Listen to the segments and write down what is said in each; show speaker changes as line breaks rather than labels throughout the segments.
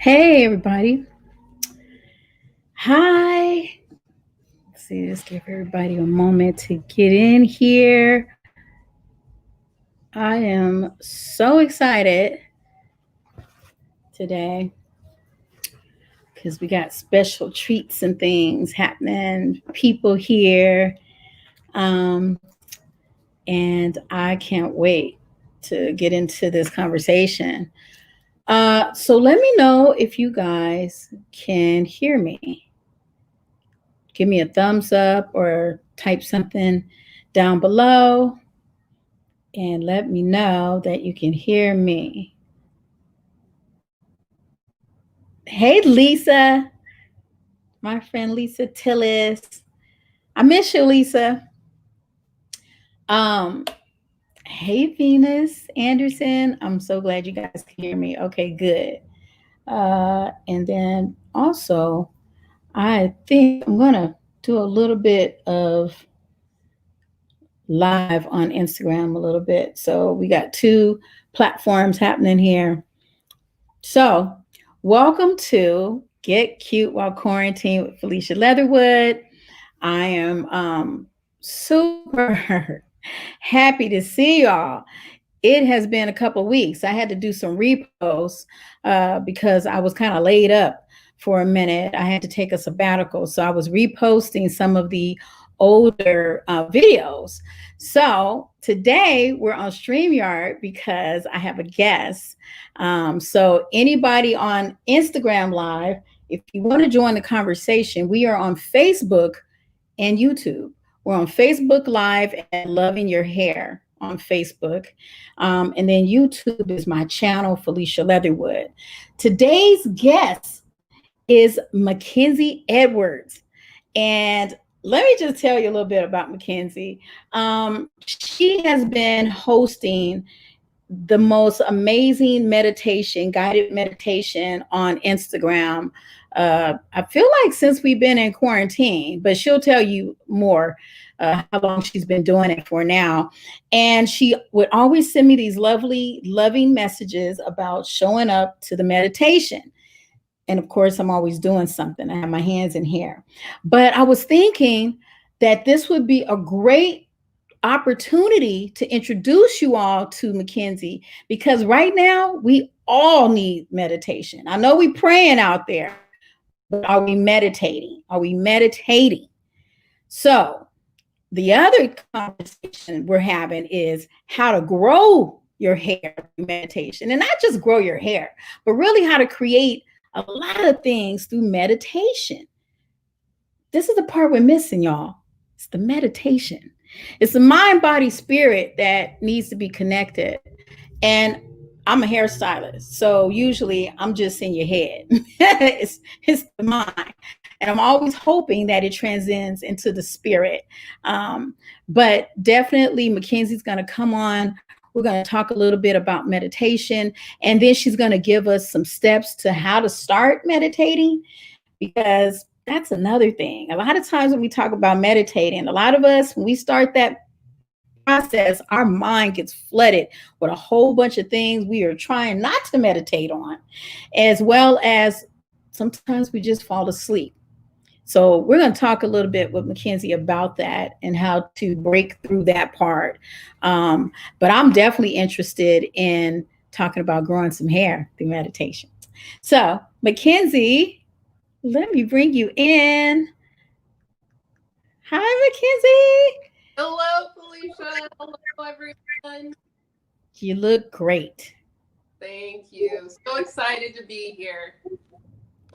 Hey, everybody. Hi. Let's see, just give everybody a moment to get in here. I am so excited today because we got special treats and things happening, people here. Um, and I can't wait to get into this conversation. So let me know if you guys can hear me. Give me a thumbs up or type something down below and let me know that you can hear me. Hey, Lisa, my friend Lisa Tillis. I miss you, Lisa. Um, hey, Venus Anderson. I'm so glad you guys can hear me. Okay, good. And then also, I think I'm going to do a little bit of live on Instagram a little bit. So we got two platforms happening here. So, welcome to Get Cute While Quarantine with Felicia Leatherwood. I am super happy to see y'all. It has been a couple of weeks. I had to do some reposts because I was kind of laid up for a minute. I had to take a sabbatical. So I was reposting some of the older videos. So today we're on StreamYard because I have a guest. So anybody on Instagram Live, if you want to join the conversation, we are on Facebook and YouTube. We're on Facebook Live at Loving Your Hair on Facebook. And then YouTube is my channel, Felicia Leatherwood. Today's guest is Mackenzie Edwards. And let me just tell you a little bit about Mackenzie. She has been hosting the most amazing meditation, guided meditation on Instagram. I feel like since we've been in quarantine, but she'll tell you more how long she's been doing it for now. And she would always send me these lovely, loving messages about showing up to the meditation. And of course, I'm always doing something. I have my hands in hair. But I was thinking that this would be a great opportunity to introduce you all to Mackenzie, because right now we all need meditation. I know we praying out there, but are we meditating? Are we meditating? So the other conversation we're having is how to grow your hair through meditation, and not just grow your hair, but really how to create a lot of things through meditation. This is the part we're missing, y'all. It's the meditation. It's the mind, body, spirit that needs to be connected. And I'm a hairstylist, so usually I'm just in your head. it's the mind. And I'm always hoping that it transcends into the spirit. But definitely, Mackenzie's going to come on. We're going to talk a little bit about meditation. And then she's going to give us some steps to how to start meditating, because that's another thing. A lot of times when we talk about meditating, a lot of us, when we start that process, our mind gets flooded with a whole bunch of things we are trying not to meditate on, as well as sometimes we just fall asleep. So we're going to talk a little bit with Mackenzie about that and how to break through that part. But I'm definitely interested in talking about growing some hair through meditation. So Mackenzie, let me bring you in. Hi, Mackenzie.
Hello, Felicia. Hello, everyone.
You look great.
Thank you. So excited to be here.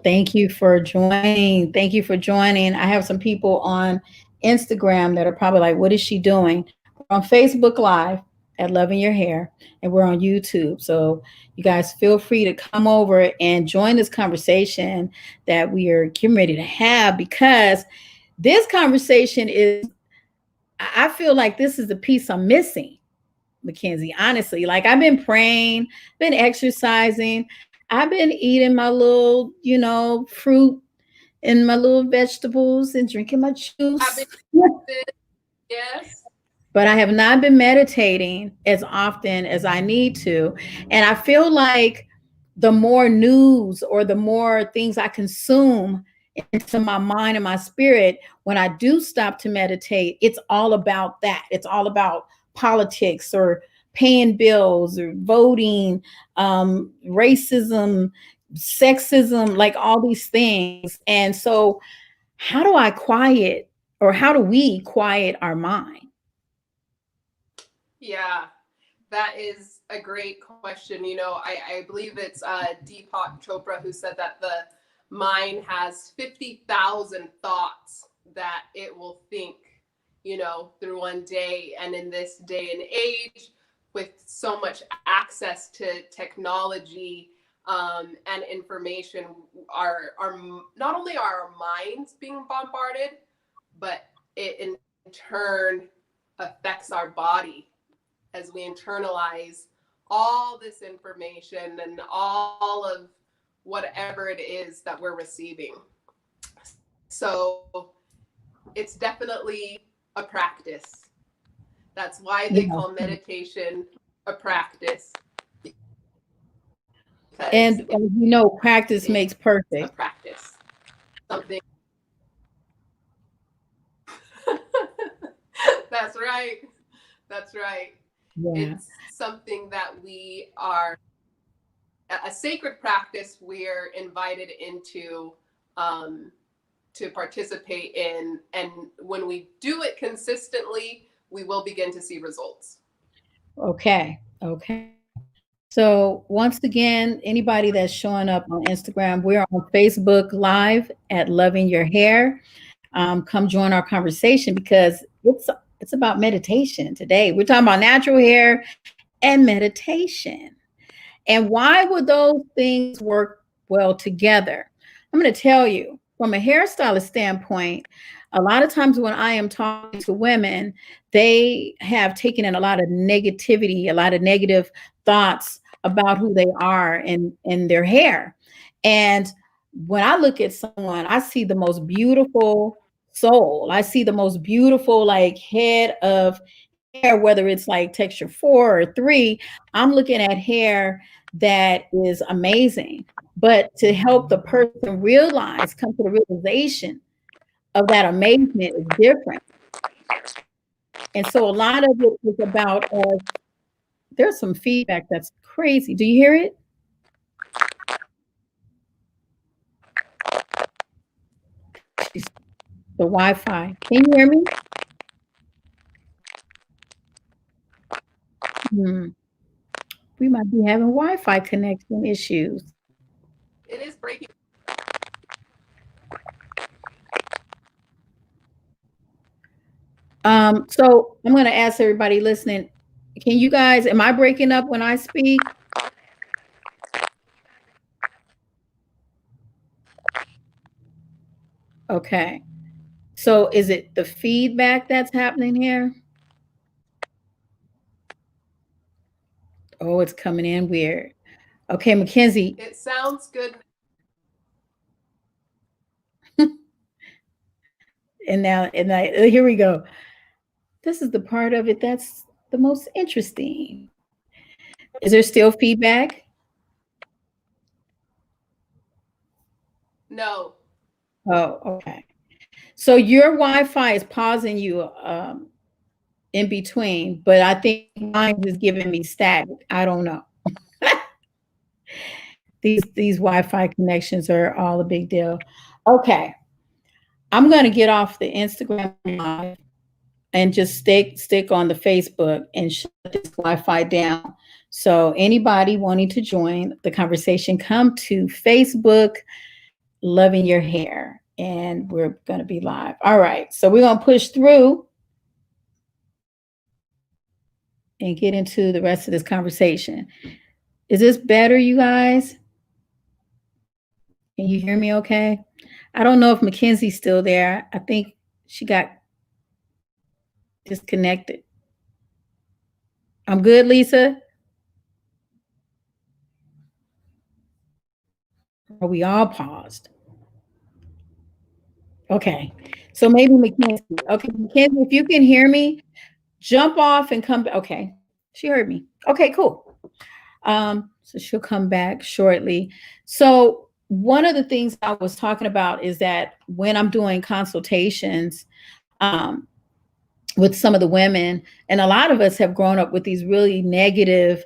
Thank you for joining. Thank you for joining. I have some people on Instagram that are probably like, what is she doing? We're on Facebook Live at Loving Your Hair, and we're on YouTube. So you guys feel free to come over and join this conversation that we are getting ready to have, because this conversation is, I feel like this is the piece I'm missing, Mackenzie, honestly. Like, I've been praying, been exercising, I've been eating my little, fruit and my little vegetables and drinking my juice.
Yes.
But I have not been meditating as often as I need to. And I feel like the more news or the more things I consume into my mind and my spirit, when I do stop to meditate, it's all about that. It's all about politics or paying bills or voting, racism, sexism, like all these things. And so, how do I quiet, or how do we quiet our mind?
Yeah, that is a great question. I believe it's Deepak Chopra who said that the mind has 50,000 thoughts that it will think, through one day. And in this day and age, with so much access to technology and information, our not only are our minds being bombarded, but it in turn affects our body as we internalize all this information and all of whatever it is that we're receiving. So it's definitely a practice. That's why they
Yeah.
call meditation a practice.
And as you know, practice makes
A
perfect.
practice. Something. That's right. That's right.
Yeah.
It's something that we are a sacred practice we're invited into to participate in. And when we do it consistently, we will begin to see results.
Okay. Okay. So once again, anybody that's showing up on Instagram, we're on Facebook Live at Loving Your Hair. Come join our conversation because it's about meditation today. We're talking about natural hair and meditation. And why would those things work well together? I'm going to tell you from a hairstylist standpoint, a lot of times when I am talking to women, they have taken in a lot of negativity, a lot of negative thoughts about who they are in their hair. And when I look at someone, I see the most beautiful soul. I see the most beautiful like head of hair, whether it's like texture 4 or 3. I'm looking at hair that is amazing. But to help the person realize, come to the realization of that amazement is different. And so a lot of it is about there's some feedback that's crazy. Do you hear it? The Wi-Fi. Can you hear me? Hmm. We might be having Wi-Fi connection issues.
It is breaking.
So I'm going to ask everybody listening, can you guys, am I breaking up when I speak? Okay. So is it the feedback that's happening here? Oh, it's coming in weird. Okay, Mackenzie.
It sounds good.
And now, here we go. This is the part of it that's the most interesting. Is there still feedback?
No.
Oh, okay. So your Wi-Fi is pausing you in between, but I think mine is giving me static. I don't know. These Wi-Fi connections are all a big deal. Okay, I'm going to get off the Instagram live and just stick on the Facebook and shut this Wi-Fi down. So anybody wanting to join the conversation, come to Facebook, Loving Your Hair, and we're going to be live. All right, so we're going to push through and get into the rest of this conversation. Is this better, you guys? Can you hear me okay? I don't know if Mackenzie's still there. I think she got disconnected. I'm good, Lisa. Are we all paused? Okay. So maybe Mackenzie. Okay, Mackenzie, if you can hear me, jump off and come back. Okay. She heard me. Okay, cool. So she'll come back shortly. So one of the things I was talking about is that when I'm doing consultations, um, with some of the women, and a lot of us have grown up with these really negative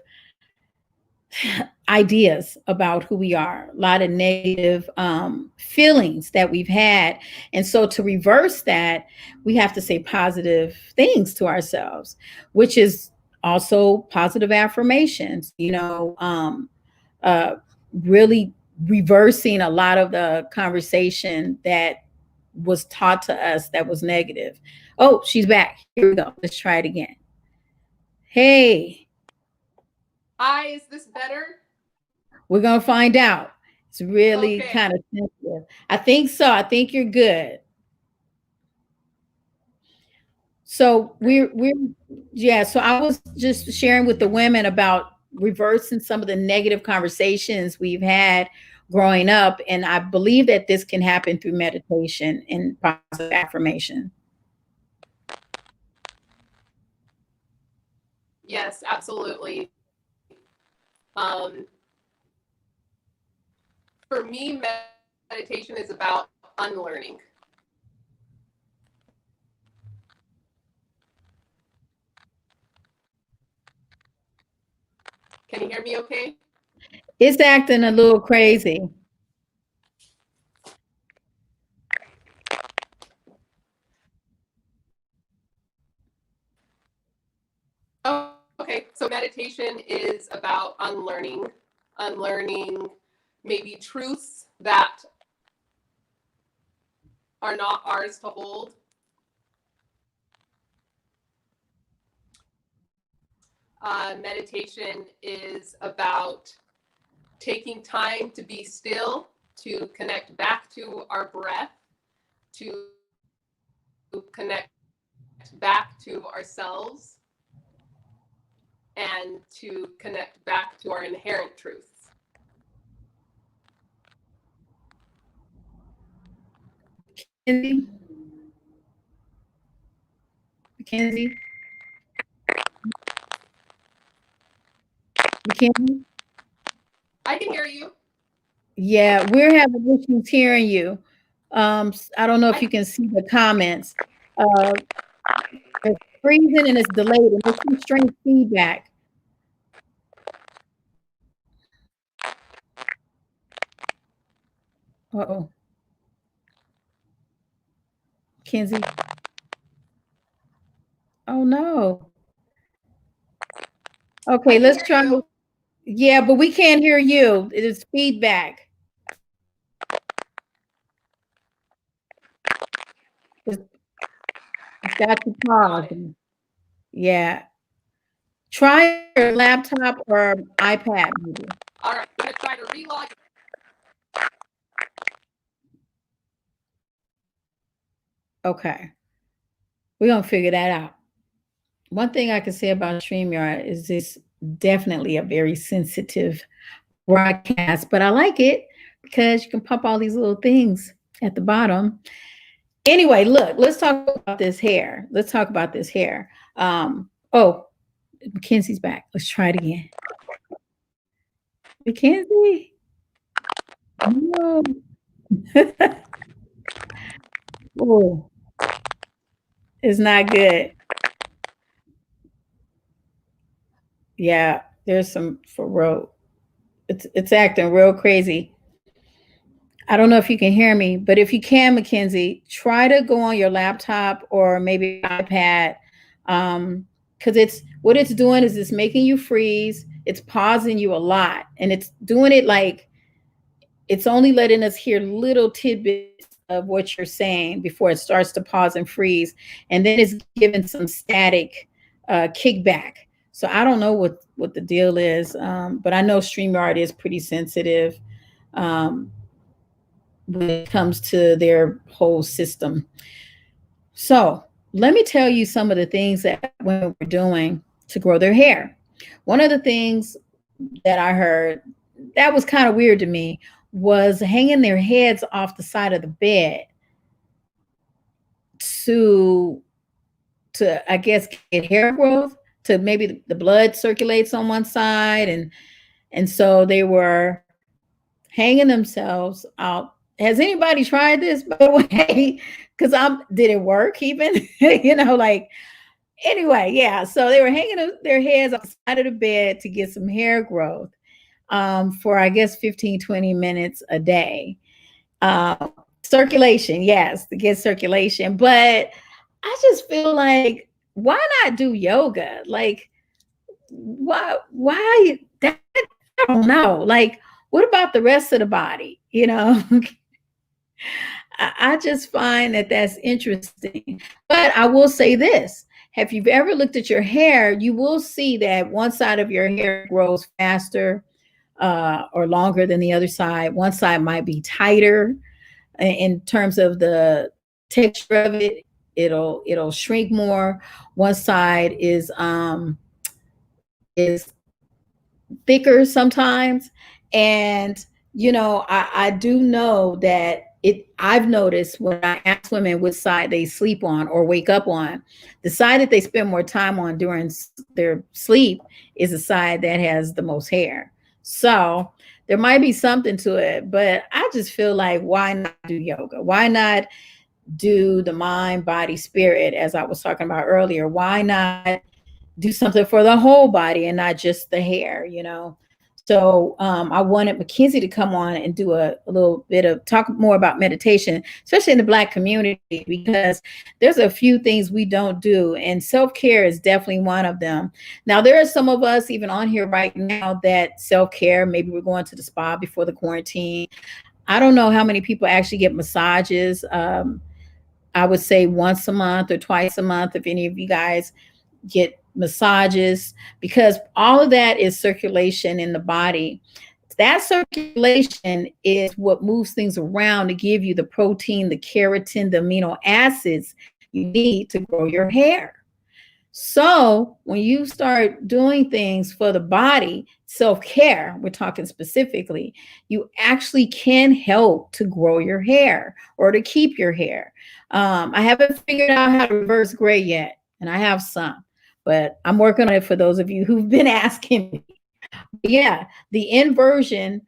ideas about who we are, a lot of negative feelings that we've had. And so to reverse that, we have to say positive things to ourselves, which is also positive affirmations, uh, really reversing a lot of the conversation that was taught to us that was negative. Oh, she's back. Here we go. Let's try it again. Hey,
Hi, is this better?
we're going to find out. It's really
Okay.
kind of sensitive. I think so. I think you're good. So we're yeah, so I was just sharing with the women about reversing some of the negative conversations we've had growing up, and I believe that this can happen through meditation and positive affirmation.
Yes, absolutely. Um, for me, meditation is about unlearning. Can you hear me okay?
It's acting a little crazy.
Oh, okay. So meditation is about unlearning maybe truths that are not ours to hold. Meditation is about taking time to be still, to connect back to our breath, to connect back to ourselves, and to connect back to our inherent truths.
Mackenzie, Mackenzie, Mackenzie.
I can hear you.
Yeah, we're having issues hearing you. I don't know if
I,
you can see the comments. Uh, it's freezing and it's delayed, and there's some strange feedback. Uh-oh, Kenzie. Oh no. Okay,
I can
let's
hear
try.
you.
Yeah, but we can't hear you. It is feedback. It's, it's got you
Got it.
pausing. Yeah. Try your laptop or iPad, maybe.
All right, I'm going to try to relog.
Okay. We're gonna figure that out. One thing I can say about StreamYard is this definitely a very sensitive broadcast, but I like it because you can pop all these little things at the bottom. Anyway, look, let's talk about this hair. Let's talk about this hair. Oh, Mackenzie's back. Let's try it again. Mackenzie? No. Oh, it's not good. Yeah, there's some for real. It's acting real crazy. I don't know if you can hear me, but if you can, Mackenzie, try to go on your laptop or maybe iPad. Because it's what it's doing is it's making you freeze, it's pausing you a lot, and it's doing it like it's only letting us hear little tidbits of what you're saying before it starts to pause and freeze. And then it's giving some static kickback. So I don't know what the deal is, but I know StreamYard is pretty sensitive. Um, when it comes to their whole system. So let me tell you some of the things that women were doing to grow their hair. One of the things that I heard that was kind of weird to me was hanging their heads off the side of the bed to I guess get hair growth, to maybe the blood circulates on one side, and And so they were hanging themselves out. Has anybody tried this, by the way? Because I'm did it work even? Like anyway, yeah. So they were hanging their heads on the side of the bed to get some hair growth for I guess 15, 20 minutes a day. Circulation, yes, to get circulation. But I just feel like, why not do yoga? Like, why that? I don't know. Like, what about the rest of the body? I just find that that's interesting. But I will say this: if you've ever looked at your hair, you will see that one side of your hair grows faster or longer than the other side. One side might be tighter in terms of the texture of it. It'll shrink more. One side is thicker sometimes. And I do know that I've noticed when I ask women which side they sleep on or wake up on, the side that they spend more time on during their sleep is the side that has the most hair. So there might be something to it, but I just feel like, why not do yoga? Why not do the mind, body, spirit, as I was talking about earlier? Why not do something for the whole body and not just the hair? So I wanted Mackenzie to come on and do a little bit of talk more about meditation, especially in the Black community, because there's a few things we don't do, and self-care is definitely one of them. Now, there are some of us even on here right now that self-care, maybe we're going to the spa before the quarantine. I don't know how many people actually get massages. I would say once a month or twice a month, if any of you guys get massages, because all of that is circulation in the body. That circulation is what moves things around to give you the protein, the keratin, the amino acids you need to grow your hair. So when you start doing things for the body, self-care, we're talking specifically, you actually can help to grow your hair or to keep your hair. I haven't figured out how to reverse gray yet, and I have some, but I'm working on it for those of you who've been asking me. But yeah, the inversion,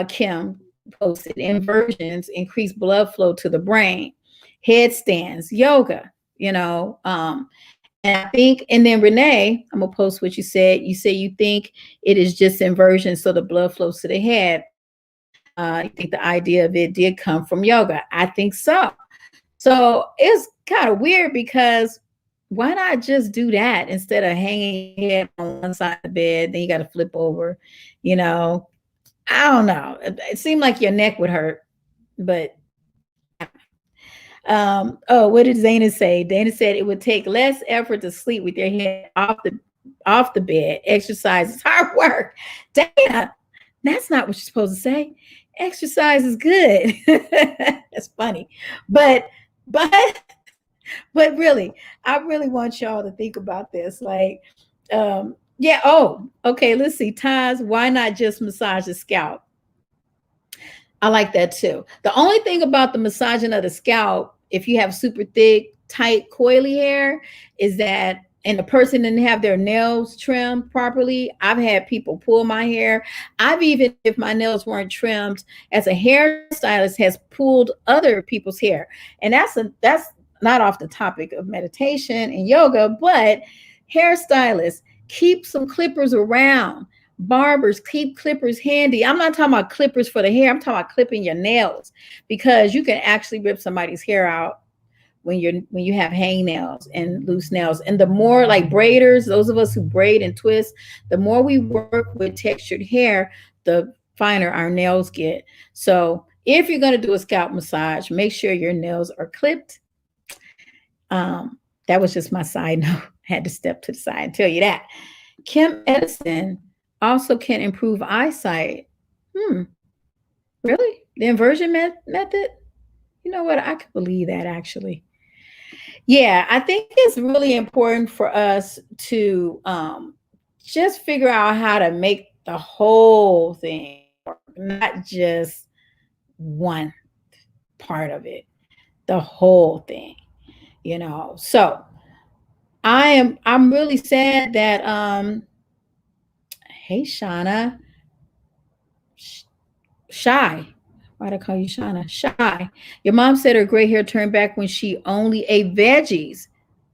Kim posted, inversions increase blood flow to the brain, headstands, yoga, and I think, and then Renee, I'm gonna post what you said. You say you think it is just inversion, so the blood flows to the head. You think the idea of it did come from yoga. I think so. So it's kind of weird, because why not just do that instead of hanging your head on one side of the bed, then you got to flip over, you know? I don't know. It seemed like your neck would hurt, but oh, what did Dana say? Dana said it would take less effort to sleep with your head off the bed. Exercise is hard work. Dana, that's not what you're supposed to say. Exercise is good. That's funny. But but but really, I really want y'all to think about this. Like, yeah, oh, okay, let's see. Taz, why not just massage the scalp? I like that too. The only thing about the massaging of the scalp, if you have super thick, tight, coily hair, is that, and the person didn't have their nails trimmed properly. I've had people pull my hair. I've even, if my nails weren't trimmed, as a hairstylist, has pulled other people's hair. And that's not off the topic of meditation and yoga, but hairstylists, keep some clippers around. Barbers, keep clippers handy. I'm not talking about clippers for the hair. I'm talking about clipping your nails, because you can actually rip somebody's hair out when you have hang nails and loose nails. And the more, like braiders, those of us who braid and twist, the more we work with textured hair, the finer our nails get. So if you're going to do a scalp massage, make sure your nails are clipped. That was just my side note. I had to step to the side and tell you that. Kim Edison also can improve eyesight. Really? The inversion method? You know what? I could believe that, actually. Yeah, I think it's really important for us to just figure out how to make the whole thing work, not just one part of it, the whole thing. So I'm really sad that hey Shauna, Shy. Why'd I call you Shauna? Shy. Your mom said her gray hair turned back when she only ate veggies.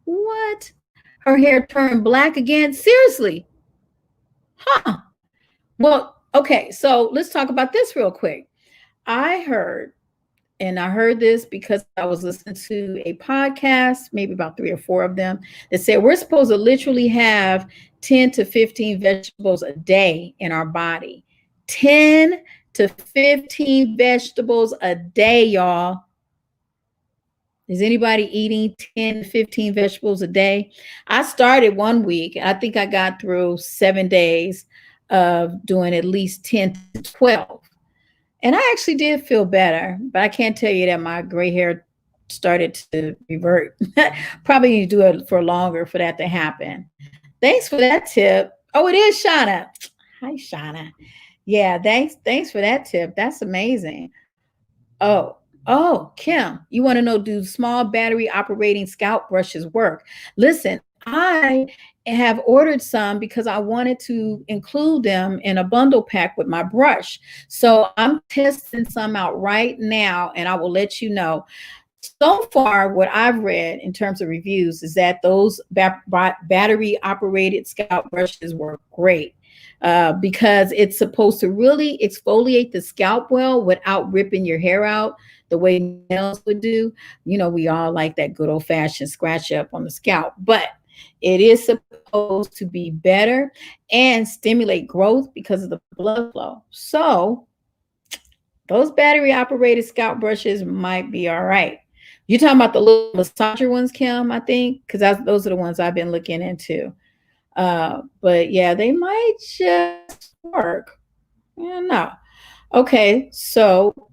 What? Her hair turned black again? Seriously? Huh. Well, okay, so let's talk about this real quick. I heard, and I heard this because I was listening to a podcast, maybe about three or four of them, that said we're supposed to literally have 10 to 15 vegetables a day in our body. 10 to 15 vegetables a day, y'all. Is anybody eating 10 to 15 vegetables a day? I started one week. I think I got through 7 days of doing at least 10 to 12. And I actually did feel better, but I can't tell you that my gray hair started to revert. Probably need to do it for longer for that to happen. Thanks for that tip. Oh, it is Shauna. Hi, Shauna. Yeah, thanks for that tip. That's amazing. Oh, oh, Kim, you want to know, do small battery operating scalp brushes work? Listen, I have ordered some because I wanted to include them in a bundle pack with my brush. So I'm testing some out right now and I will let you know. So far, what I've read in terms of reviews is that those battery operated scalp brushes work great because it's supposed to really exfoliate the scalp well without ripping your hair out the way nails would do. You know, we all like that good old fashioned scratch up on the scalp, but it is supposed to be better and stimulate growth because of the blood flow. So, those battery operated scalp brushes might be all right. You're talking about the little massager ones, Kim, I think, because those are the ones I've been looking into. But yeah, they might just work. Yeah, no. Okay, so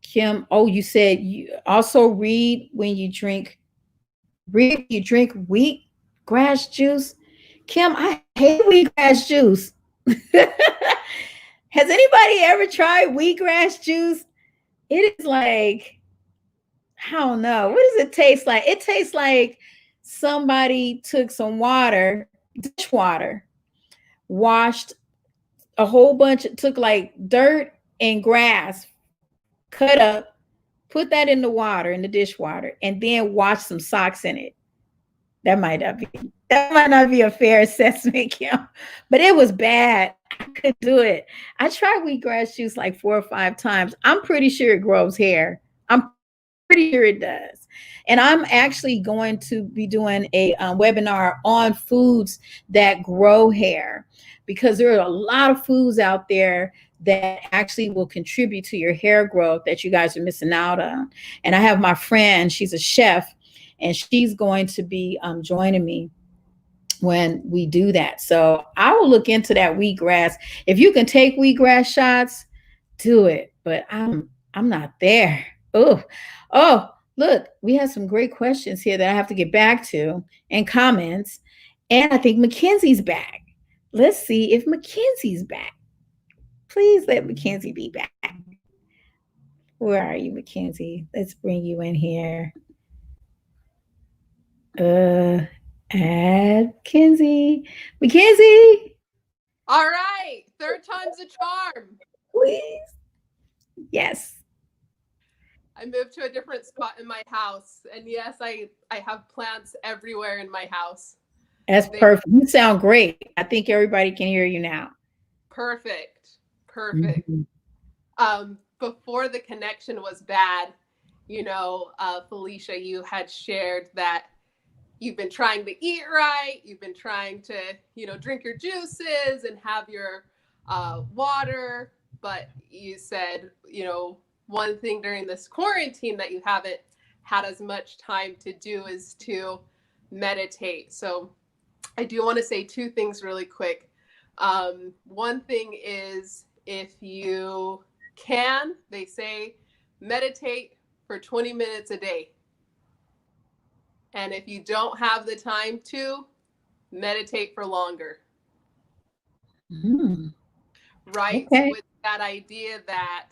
Kim, oh, you said you also read when you drink wheat grass juice. Kim, I hate wheatgrass juice. Has anybody ever tried wheatgrass juice? It is like, I don't know. What does it taste like? It tastes like somebody took some water, dishwater, washed a whole bunch, took like dirt and grass, cut up, put that in the water, in the dishwater, and then washed some socks in it. That might not be a fair assessment, Kim. But it was bad. I could do it. I tried wheatgrass juice like 4 or 5 times. I'm pretty sure it grows hair. I'm pretty sure it does. And I'm actually going to be doing a webinar on foods that grow hair because there are a lot of foods out there that actually will contribute to your hair growth that you guys are missing out on. And I have my friend, she's a chef, and she's going to be joining me when we do that. So I will look into that wheatgrass. If you can take wheatgrass shots, do it. But I'm not there. Oh, look, we have some great questions here that I have to get back to and comments. And I think Mackenzie's back. Let's see if Mackenzie's back. Please let Mackenzie be back. Where are you, Mackenzie? Let's bring you in here. Uh add Mackenzie. Mackenzie,
All right, third time's a charm.
please. Yes.
I moved to a different spot in my house, and yes, I have plants everywhere in my house.
That's
They
perfect. You sound great. I think everybody can hear you now.
perfect, perfect.
Mhm.
Before the connection was bad, Felicia, you had shared that you've been trying to eat right, you've been trying to, drink your juices and have your water, but you said, one thing during this quarantine that you haven't had as much time to do is to meditate. So I do want to say two things really quick. One thing is, if you can, they say meditate for 20 minutes a day. And if you don't have the time to, meditate for longer.
Mm,
Right? So
okay.
it's that idea that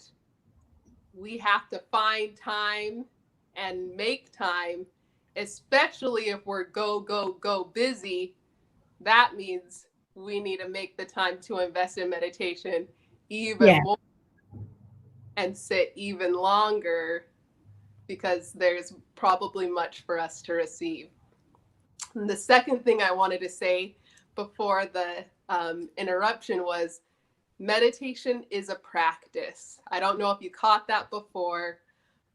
we have to find time and make time, especially if we're go, go, go busy. That means we need to make the time to invest in meditation even
Yeah.
more and sit even longer, because there's probably much for us to receive. And the second thing I wanted to say before the interruption was meditation is a practice. I don't know if you caught that before,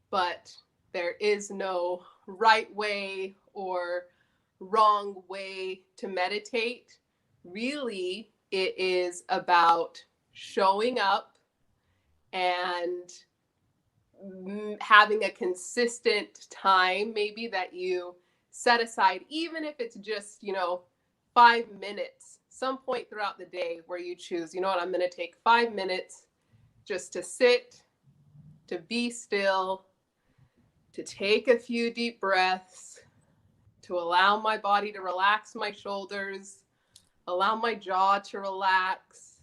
but there is no right way or wrong way to meditate. Really, it is about showing up and having a consistent time, maybe that you set aside, even if it's just, 5 minutes, some point throughout the day where you choose, you know what, I'm going to take 5 minutes just to sit, to be still, to take a few deep breaths, to allow my body to relax my shoulders, allow my jaw to relax,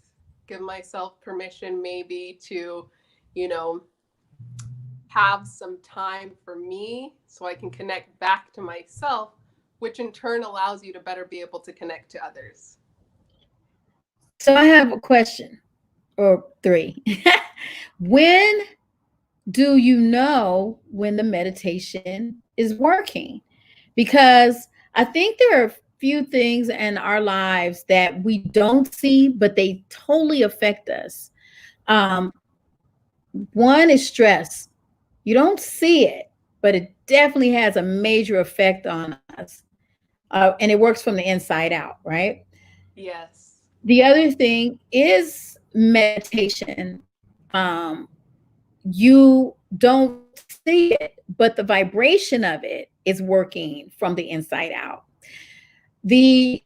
give myself permission maybe to, you know, have some time for me so I can connect back to myself, which in turn allows you to better be able to connect to others.
So I have a question or three. When do you know when the meditation is working? Because I think there are a few things in our lives that we don't see, but they totally affect us. Um, One is stress. You don't see it, but it definitely has a major effect on us. And it works from the inside out, right?
Yes.
The other thing is meditation. Um, you don't see it, but the vibration of it is working from the inside out. The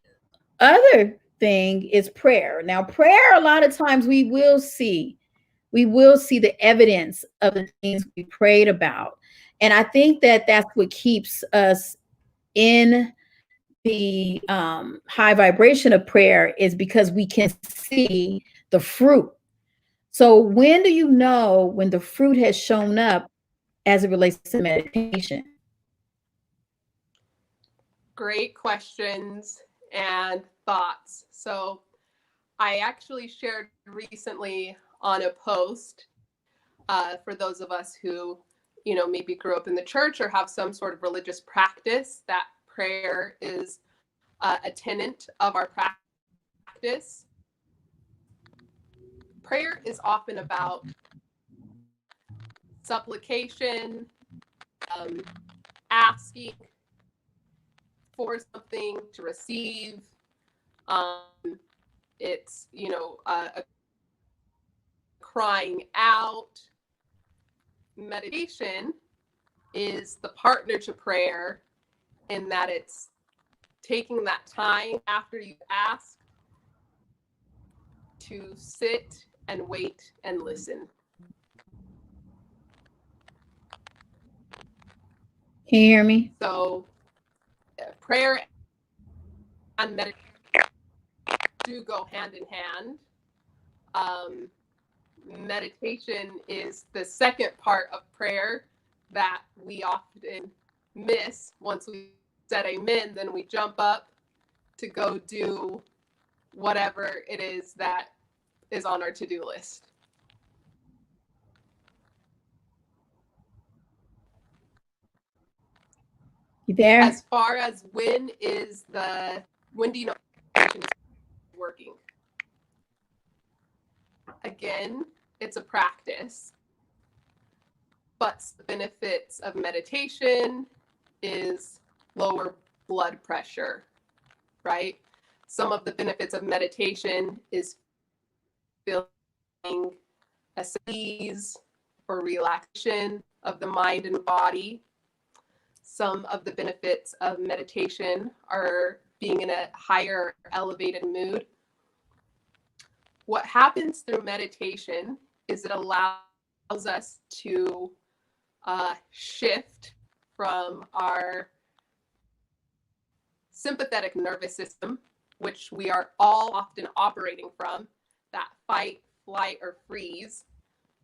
other thing is prayer. Now, prayer, a lot of times we will see the evidence of the things we prayed about. And I think that that's what keeps us in the high vibration of prayer, is because we can see the fruit. So when do you know when the fruit has shown up as it relates to meditation?
Great questions and thoughts. So, I actually shared recently on a post, for those of us who, maybe grew up in the church or have some sort of religious practice, that prayer is a tenet of our practice. Prayer is often about supplication, um, asking for something to receive. Um, it's, a crying out. Meditation is the partner to prayer, in that it's taking that time after you ask to sit and wait and listen.
Can you hear me?
So, prayer and meditation do go hand in hand. Um, Meditation is the second part of prayer that we often miss. Once we said amen, then we jump up to go do whatever it is that is on our to-do list.
You there?
As far as when do you know meditation is working? Again, it's a practice, but the benefits of meditation is lower blood pressure, right? Some of the benefits of meditation is feeling a ease or relaxation of the mind and body. Some of the benefits of meditation are being in a higher elevated mood. What happens through meditation is it allows us to shift from our sympathetic nervous system, which we are all often operating from, that fight, flight, or freeze,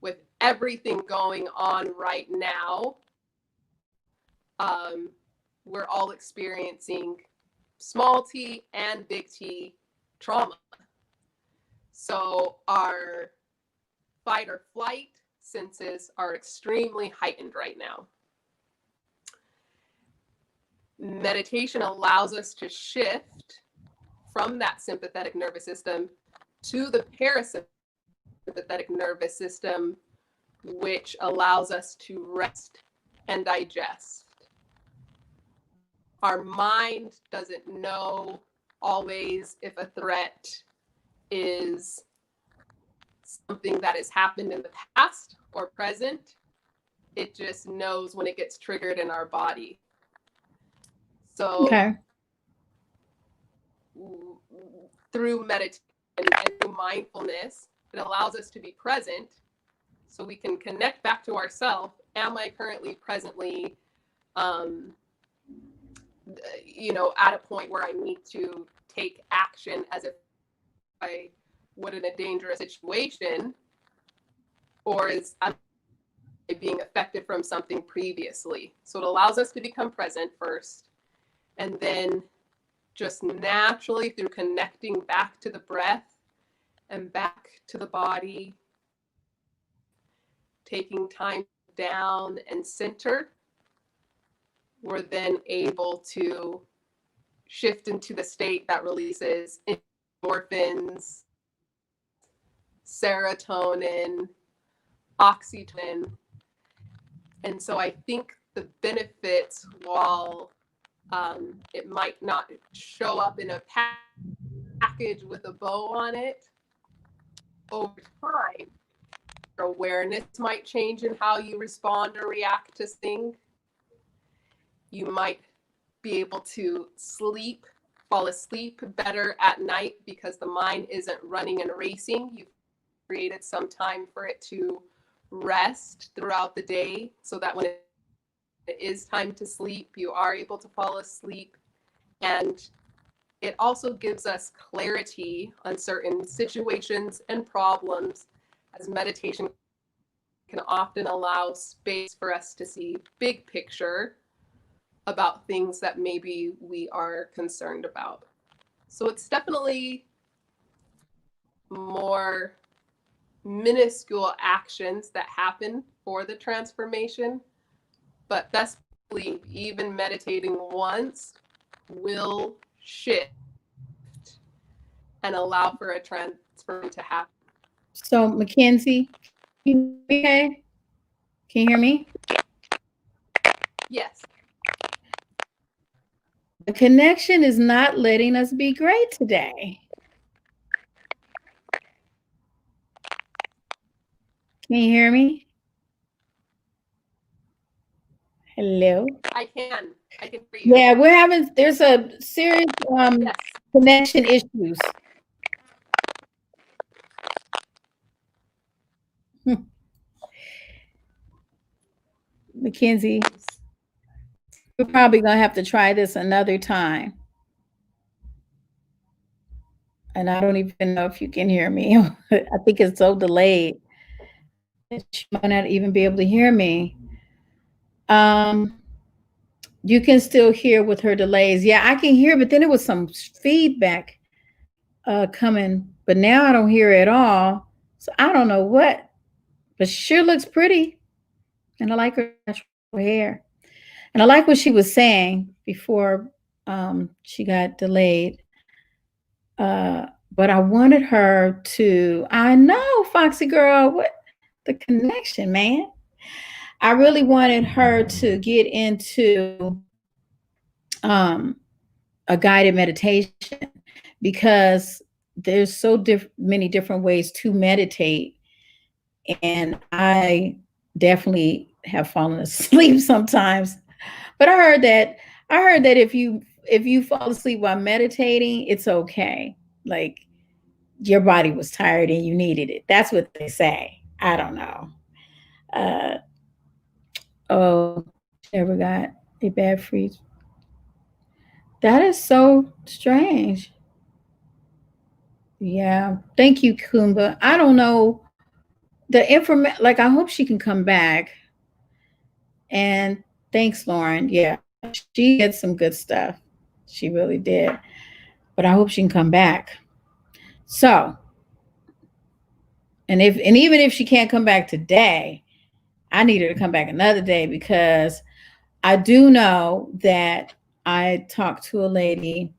with everything going on right now. We're all experiencing small t and big T trauma. So our fight or flight senses are extremely heightened right now. Meditation allows us to shift from that sympathetic nervous system to the parasympathetic nervous system, which allows us to rest and digest. Our mind doesn't know always if a threat is something that has happened in the past or present. It just knows when it gets triggered in our body. So
Okay.
through meditation and through mindfulness, it allows us to be present so we can connect back to ourselves. Am I currently presently at a point where I need to take action as if I would in a dangerous situation, or is I being affected from something previously? So it allows us to become present first, and then just naturally through connecting back to the breath and back to the body, taking time down and center, we're then able to shift into the state that releases endorphins, serotonin, oxytocin. And so I think the benefits, while it might not show up in a package with a bow on it, over time, your awareness might change in how you respond or react to things. You might be able to fall asleep better at night because the mind isn't running and racing. You've created some time for it to rest throughout the day so that when it is time to sleep, you are able to fall asleep. And it also gives us clarity on certain situations and problems, as meditation can often allow space for us to see big picture about things that maybe we are concerned about. So it's definitely more minuscule actions that happen for the transformation, but best believe even meditating once will shift and allow for a transfer to happen.
So, Mackenzie, okay? Can you hear me?
Yes.
The connection is not letting us be great today. Can you hear me? Hello?
I can hear you.
Yeah, there's a serious
Yes.
connection issues. Mackenzie, we're probably going to have to try this another time. And I don't even know if you can hear me. I think it's so delayed that you might not even be able to hear me. You can still hear with her delays. Yeah, I can hear, but then it was some feedback coming, but now I don't hear it at all. So I don't know what, but she sure looks pretty. And I like her natural hair. And I like what she was saying before she got delayed. But I wanted her to, I know, Foxy girl, what the connection, man. I really wanted her to get into a guided meditation because there's many different ways to meditate. And I definitely have fallen asleep sometimes. But I heard that if you fall asleep while meditating, it's okay. Like your body was tired and you needed it. That's what they say. I don't know. Oh, never got a bad freeze. That is so strange. Yeah. Thank you, Kumba. I don't know the information. Like, I hope she can come back. And thanks, Lauren. Yeah, she did some good stuff. She really did. But I hope she can come back. So And even if she can't come back today, I need her to come back another day, because I do know that I talked to a lady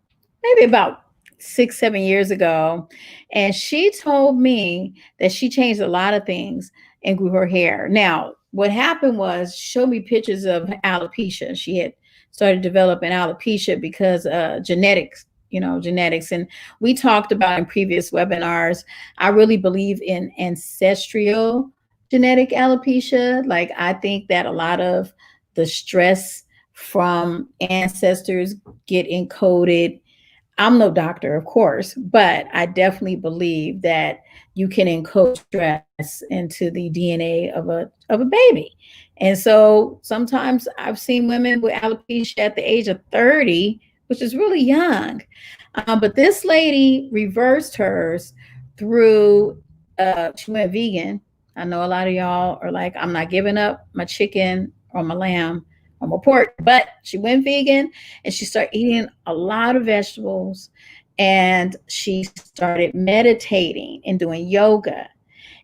maybe about 6, 7 years ago, and she told me that she changed a lot of things and grew her hair. Now, what happened was, she showed me pictures of alopecia. She had started developing alopecia because genetics, genetics. And we talked about in previous webinars, I really believe in ancestral genetic alopecia. Like, I think that a lot of the stress from ancestors get encoded. I'm no doctor, of course, but I definitely believe that you can encode stress into the DNA of a baby. And so sometimes I've seen women with alopecia at the age of 30, which is really young. But this lady reversed hers through, she went vegan. I know a lot of y'all are like, I'm not giving up my chicken or my lamb or my pork, but she went vegan and she started eating a lot of vegetables, and she started meditating and doing yoga.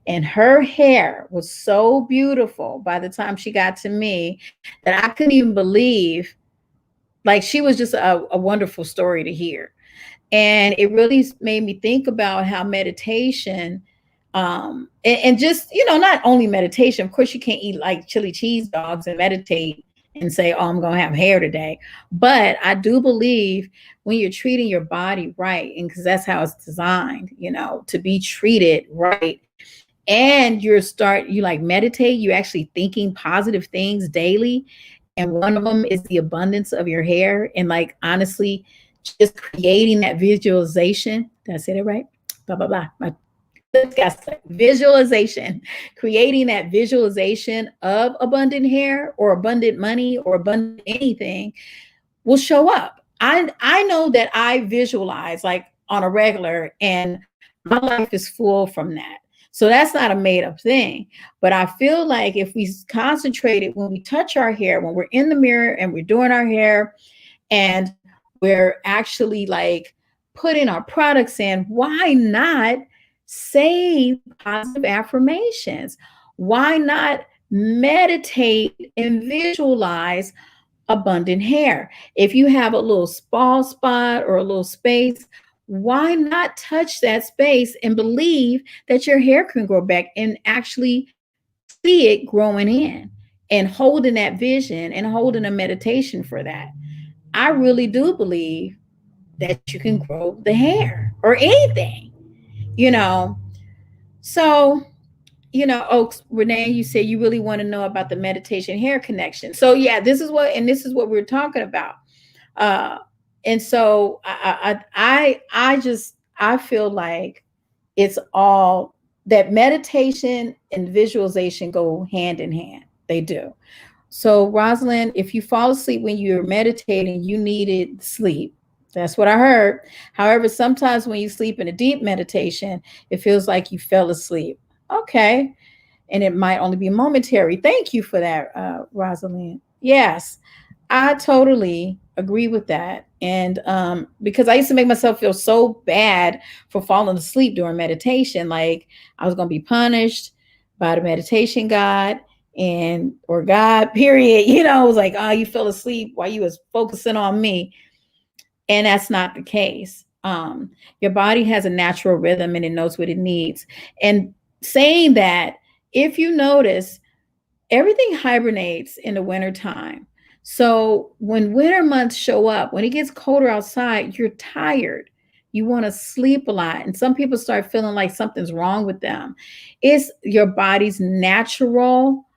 And her hair was so beautiful by the time she got to me that I couldn't even believe. Like, she was just a wonderful story to hear. And it really made me think about how meditation, and just, not only meditation, of course you can't eat like chili cheese dogs and meditate and say, oh, I'm going to have hair today. But I do believe when you're treating your body right, and because that's how it's designed, to be treated right, and you like meditate, you actually thinking positive things daily, and one of them is the abundance of your hair. And like, honestly, just creating that visualization. Did I say that right? Blah blah blah. My visualization, creating that visualization of abundant hair or abundant money or abundant anything will show up. I know that I visualize like on a regular, and my life is full from that. So that's not a made up thing. But I feel like if we concentrate it when we touch our hair, when we're in the mirror and we're doing our hair, and we're actually like putting our products in, why not say positive affirmations? Why not meditate and visualize abundant hair? If you have a little bald spot or a little space, why not touch that space and believe that your hair can grow back, and actually see it growing in, and holding that vision and holding a meditation for that? I really do believe that you can grow the hair or anything, you know. So, Oaks, Renee, you say you really want to know about the meditation hair connection. So yeah, this is what we're talking about. Uh, and so I feel like it's all that meditation and visualization go hand in hand. They do. So, Rosalind, if you fall asleep when you're meditating, you needed sleep. That's what I heard. However, sometimes when you sleep in a deep meditation, it feels like you fell asleep. Okay. And it might only be momentary. Thank you for that, Rosalind. Yes, I totally agree with that. And because I used to make myself feel so bad for falling asleep during meditation, like I was going to be punished by the meditation God, and or God, period. It was like, oh, you fell asleep while you was focusing on me. And that's not the case. Your body has a natural rhythm and it knows what it needs. And saying that, if you notice, everything hibernates in the wintertime. So when winter months show up, when it gets colder outside, you're tired. You want to sleep a lot. And some people start feeling like something's wrong with them. It's your body's natural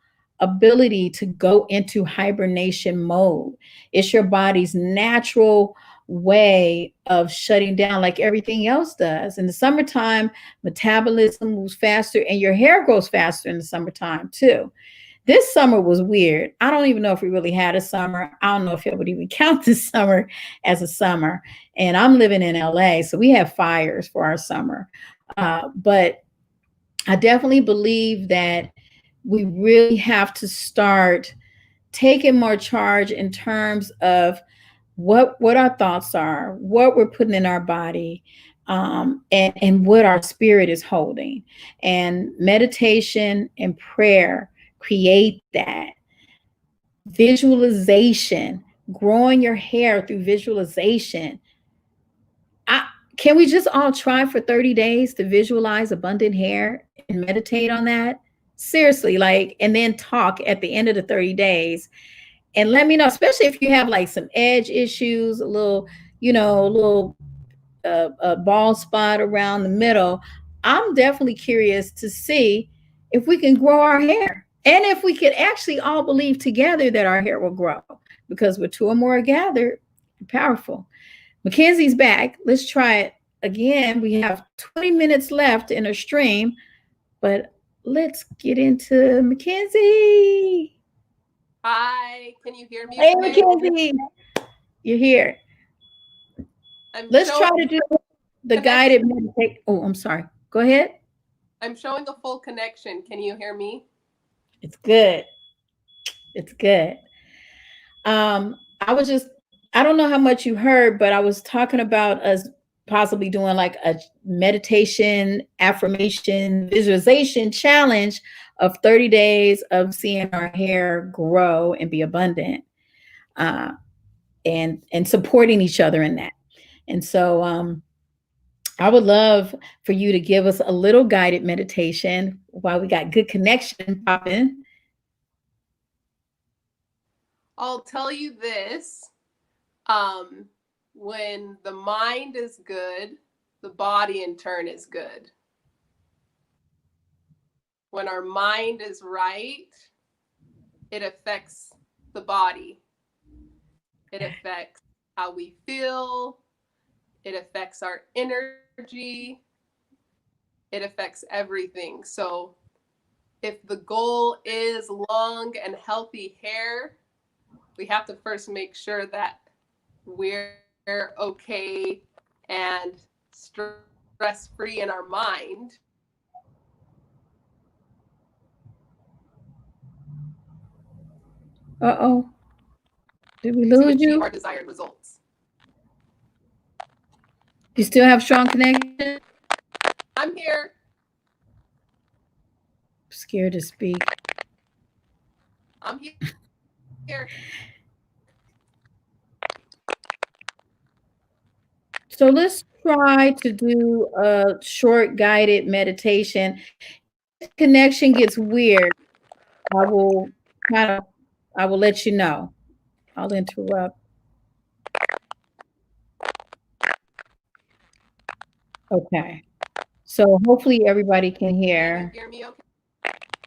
ability to go into hibernation mode. It's your body's natural way of shutting down, like everything else does. In the summertime, metabolism moves faster, and your hair grows faster in the summertime too. This summer was weird. I don't even know if we really had a summer. I don't know if it would even count this summer as a summer. And I'm living in LA, so we have fires for our summer. But I definitely believe that we really have to start taking more charge in terms of what our thoughts are, what we're putting in our body, and what our spirit is holding. And meditation and prayer create that visualization, growing your hair through visualization. I, can we just all try for 30 days to visualize abundant hair and meditate on that? Seriously, like, and then talk at the end of the 30 days and let me know, especially if you have like some edge issues, a little, a little a bald spot around the middle. I'm definitely curious to see if we can grow our hair and if we could actually all believe together that our hair will grow, because with two or more gathered, powerful. Mackenzie's back. Let's try it again. We have 20 minutes left in a stream, but let's get into Mackenzie.
Hi, can you hear me?
Hey,
Okay?
Mackenzie, you're here. Let's try to do the guided meditation. Oh, I'm sorry. Go ahead.
I'm showing a full connection. Can you hear me?
It's good. It's good. I don't know how much you heard, but I was talking about us possibly doing like a meditation, affirmation, visualization challenge of 30 days of seeing our hair grow and be abundant, and supporting each other in that. And so I would love for you to give us a little guided meditation while we got good connection popping.
I'll tell you this. When the mind is good, the body in turn is good. When our mind is right, it affects the body. It affects how we feel. It affects our energy. It affects everything. So if the goal is long and healthy hair, we have to first make sure that we're okay and stress-free in our mind.
Uh-oh. Did we lose you?
To achieve our desired results.
You still have strong connection?
I'm here.
Scared to speak.
I'm here.
So let's try to do a short guided meditation. If connection gets weird, I will let you know. I'll interrupt. Okay. So hopefully everybody can hear.
Can you hear me okay?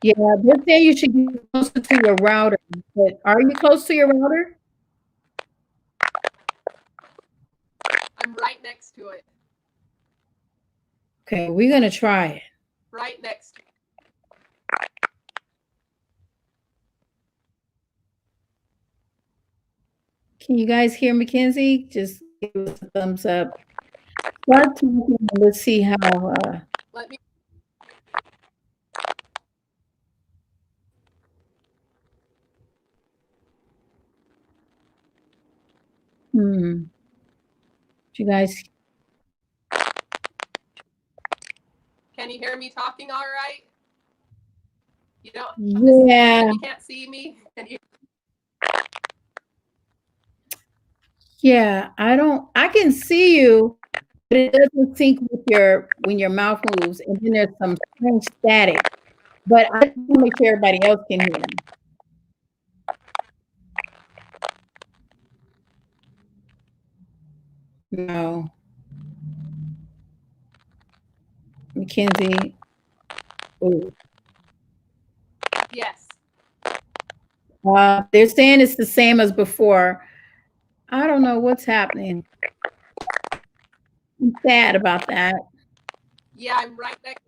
Yeah, they're saying you should be closer to your router. But are you close to your router?
I'm right next to it.
Okay, we're gonna try it.
Right next to it.
Can you guys hear Mackenzie? Just give us a thumbs up. Start talking. Let's see how.
Let me.
You guys.
Can you hear me talking all right? You don't.
Yeah.
You can't see me. Can you?
Yeah, I can see you, but it doesn't sync with when your mouth moves, and then there's some strange static. But I just want to make sure everybody else can hear me. No. Mackenzie. Ooh.
Yes.
They're saying it's the same as before. I don't know what's happening. I'm sad about that.
Yeah, I'm right next.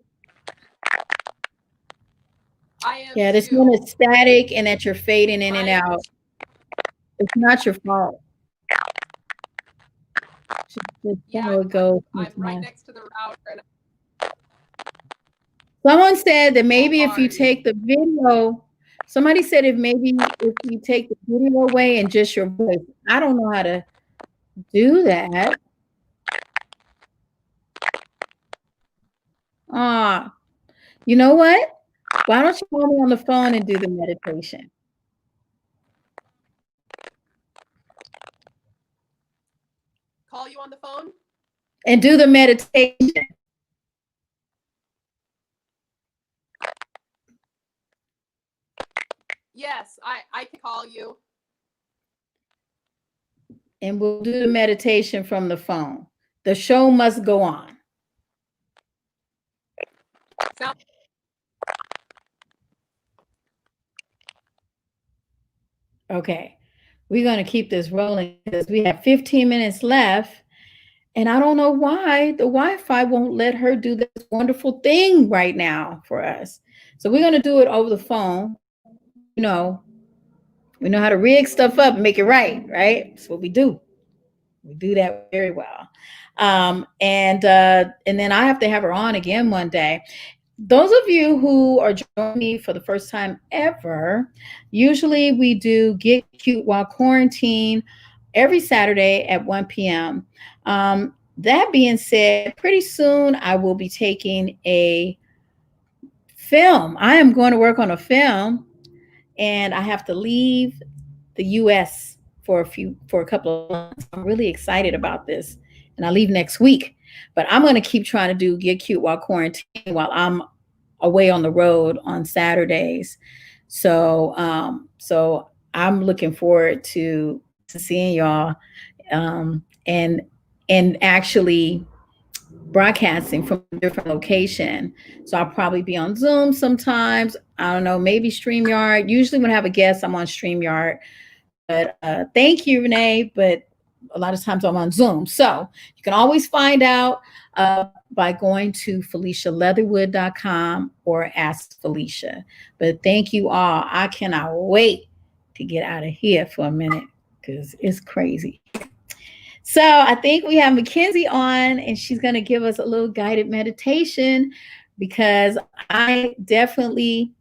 I am.
Yeah, this one is static and that you're fading in and out. It's not your fault. Just
yeah,
it goes.
I'm right next to the router.
Someone said that maybe if you take the video, somebody said if you take the video away and just your voice. I don't know how to do that. Ah, you know what? Why don't you call me on the phone and do the meditation?
Call you on the phone?
And do the meditation.
Yes, I can call you.
And we'll do the meditation from the phone. The show must go on.
Sound-
Okay. We're going to keep this rolling because we have 15 minutes left. And I don't know why the Wi-Fi won't let her do this wonderful thing right now for us. So we're going to do it over the phone. You know, we know how to rig stuff up and make it right, right? That's what we do. We do that very well. And then I have to have her on again one day. Those of you who are joining me for the first time ever, usually we do Get Cute While Quarantine every Saturday at 1 p.m. That being said, pretty soon I will be taking a film. I am going to work on a film, and I have to leave the US for a couple of months. I'm really excited about this. And I leave next week. But I'm going to keep trying to do Get Cute While Quarantine while I'm away on the road on Saturdays. So I'm looking forward to seeing y'all, and actually broadcasting from a different location. So I'll probably be on Zoom sometimes. I don't know, maybe StreamYard. Usually when I have a guest, I'm on StreamYard. But thank you, Renee. But a lot of times I'm on Zoom. So you can always find out by going to FeliciaLeatherwood.com or Ask Felicia. But thank you all. I cannot wait to get out of here for a minute because it's crazy. So I think we have Mackenzie on, and she's going to give us a little guided meditation because I definitely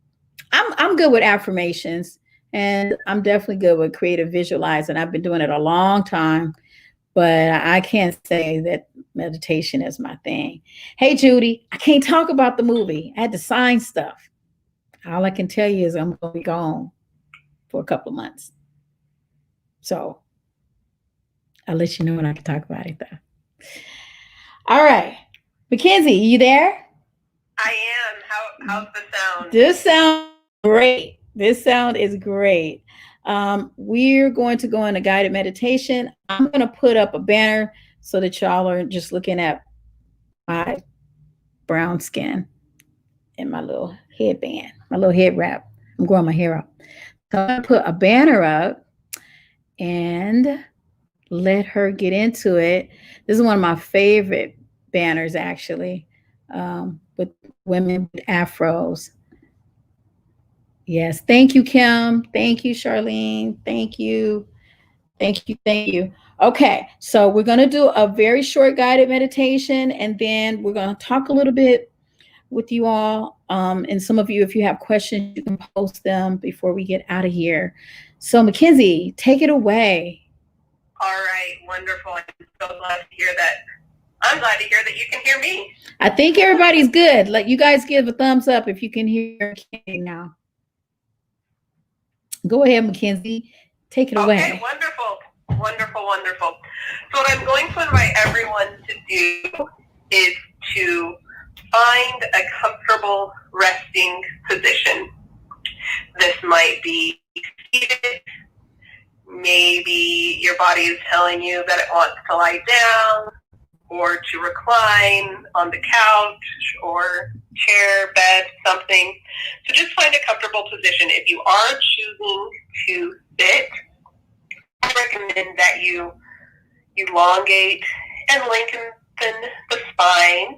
I'm good with affirmations, and I'm definitely good with creative visualizing. I've been doing it a long time, but I can't say that meditation is my thing. Hey, Judy, I can't talk about the movie. I had to sign stuff. All I can tell you is I'm going to be gone for a couple of months. So I'll let you know when I can talk about it, though. All right. Mackenzie, you there?
I am. How's the sound?
This sounds great. This sound is great. We're going to go into guided meditation. I'm going to put up a banner so that y'all are just looking at my brown skin and my little headband, my little head wrap. I'm growing my hair up. So I'm going to put a banner up and let her get into it. This is one of my favorite banners, actually, with women with afros. Yes. Thank you, Kim. Thank you, Charlene. Thank you. Thank you. Thank you. Okay. So we're going to do a very short guided meditation, and then we're going to talk a little bit with you all. And some of you, if you have questions, you can post them before we get out of here. So, Mackenzie, take it away.
All right. Wonderful. I'm so glad to hear that. I'm glad to hear that you can hear me.
I think everybody's good. Like, you guys give a thumbs up if you can hear me now. Go ahead, Mackenzie. Take it away.
Okay, wonderful. Wonderful, wonderful. So what I'm going to invite everyone to do is to find a comfortable resting position. This might be seated. Maybe your body is telling you that it wants to lie down or to recline on the couch or chair, bed, something. So just find a comfortable position. If you are choosing to sit, I recommend that you elongate and lengthen the spine,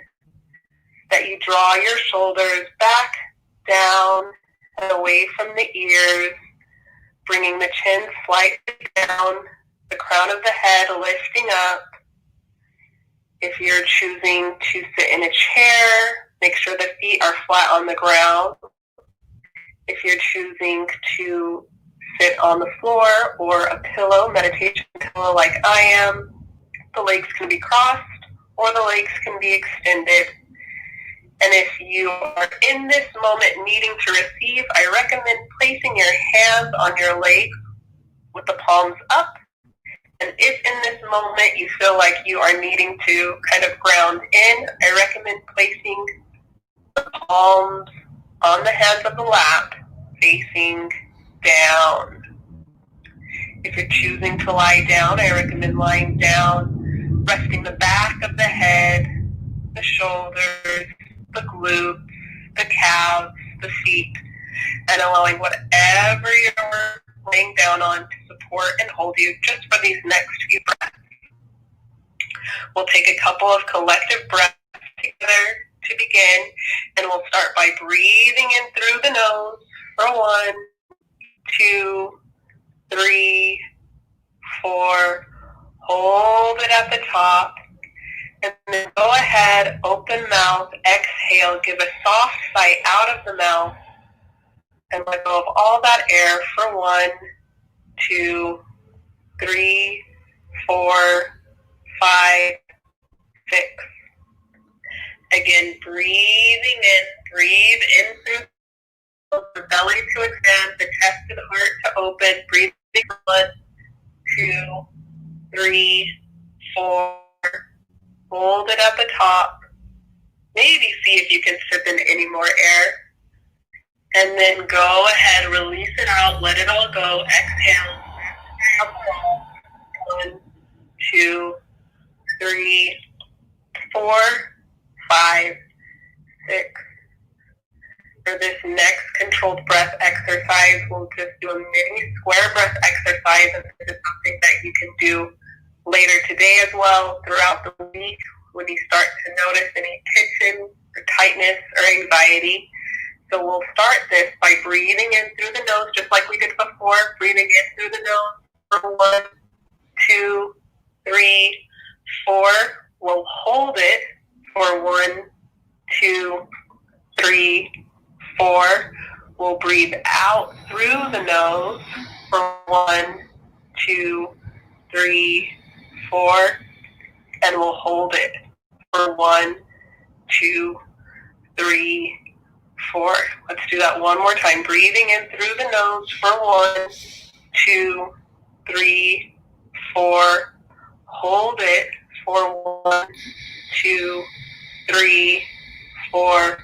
that you draw your shoulders back, down, and away from the ears, bringing the chin slightly down, the crown of the head lifting up. If you're choosing to sit in a chair, make sure the feet are flat on the ground. If you're choosing to sit on the floor or a pillow, meditation pillow like I am, the legs can be crossed or the legs can be extended. And if you are in this moment needing to receive, I recommend placing your hands on your legs with the palms up. And if in this moment you feel like you are needing to kind of ground in, I recommend placing the palms on the hands of the lap, facing down. If you're choosing to lie down, I recommend lying down, resting the back of the head, the shoulders, the glutes, the calves, the feet, and allowing whatever you're laying down on to support and hold you just for these next few breaths. We'll take a couple of collective breaths together to begin, and we'll start by breathing in through the nose for 1, 2, 3, 4. Hold it at the top. And then go ahead, open mouth, exhale, give a soft sigh out of the mouth, and let go of all that air for 1, 2, 3, 4, 5, 6. Again, breathing in, breathe in through the belly to expand, the chest and heart to open. Breathing 1, 2, 3, 4. Hold it at the top. Maybe see if you can sip in any more air. And then go ahead, release it out, let it all go. Exhale. 1, 2, 3, 4, 5, 6. For this next controlled breath exercise, we'll just do a mini square breath exercise. And this is something that you can do later today as well, throughout the week, when you start to notice any tension or tightness or anxiety. So we'll start this by breathing in through the nose, just like we did before. Breathing in through the nose for 1, 2, 3, 4. We'll hold it for 1, 2, 3, 4. We'll breathe out through the nose for 1, 2, 3, 4. And we'll hold it for 1, 2, 3, 4. Let's do that one more time. Breathing in through the nose for 1, 2, 3, 4. Hold it for 1, 2, 3, 4.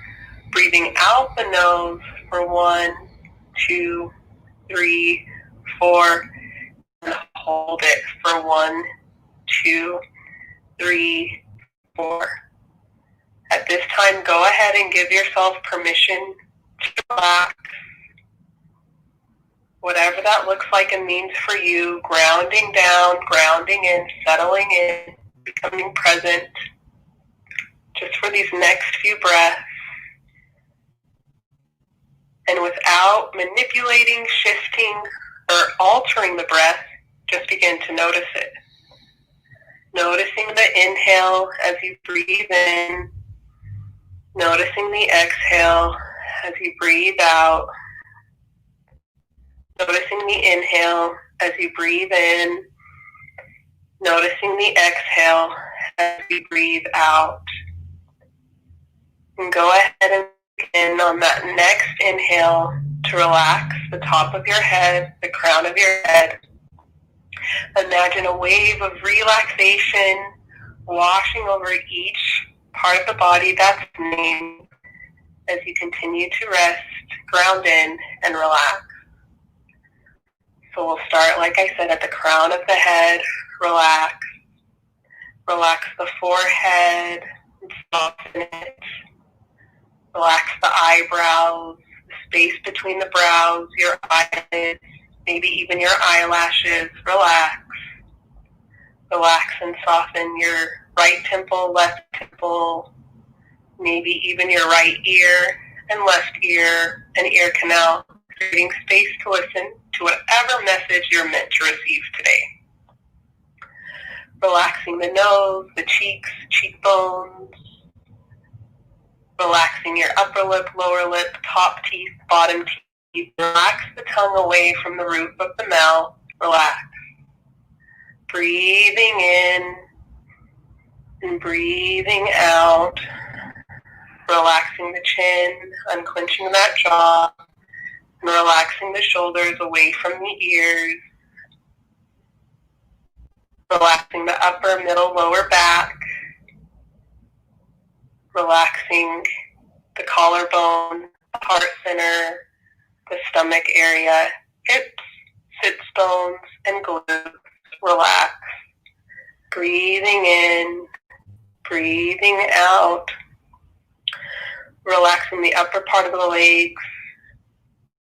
Breathing out the nose for 1, 2, 3, 4. And hold it for 1, 2, 3, 4. At this time, go ahead and give yourself permission to relax. Whatever that looks like and means for you, grounding down, grounding in, settling in, becoming present, just for these next few breaths. And without manipulating, shifting, or altering the breath, just begin to notice it. Noticing the inhale as you breathe in. Noticing the exhale as you breathe out. Noticing the inhale as you breathe in. Noticing the exhale as you breathe out. And go ahead and begin on that next inhale to relax the top of your head, the crown of your head. Imagine a wave of relaxation washing over each part of the body that's named as you continue to rest, ground in, and relax. So we'll start, like I said, at the crown of the head. Relax. Relax the forehead and soften it. Relax the eyebrows, the space between the brows, your eyelids, maybe even your eyelashes. Relax. Relax and soften your right temple, left temple, maybe even your right ear and left ear and ear canal, creating space to listen to whatever message you're meant to receive today. Relaxing the nose, the cheeks, cheekbones, relaxing your upper lip, lower lip, top teeth, bottom teeth. Relax the tongue away from the roof of the mouth. Relax. Breathing in and breathing out. relaxing the chin, unclenching that jaw, and relaxing the shoulders away from the ears, relaxing the upper, middle, lower back, relaxing the collarbone, the heart center, the stomach area, hips, sits bones, and glutes. Relax. Breathing in, breathing out. Relaxing the upper part of the legs,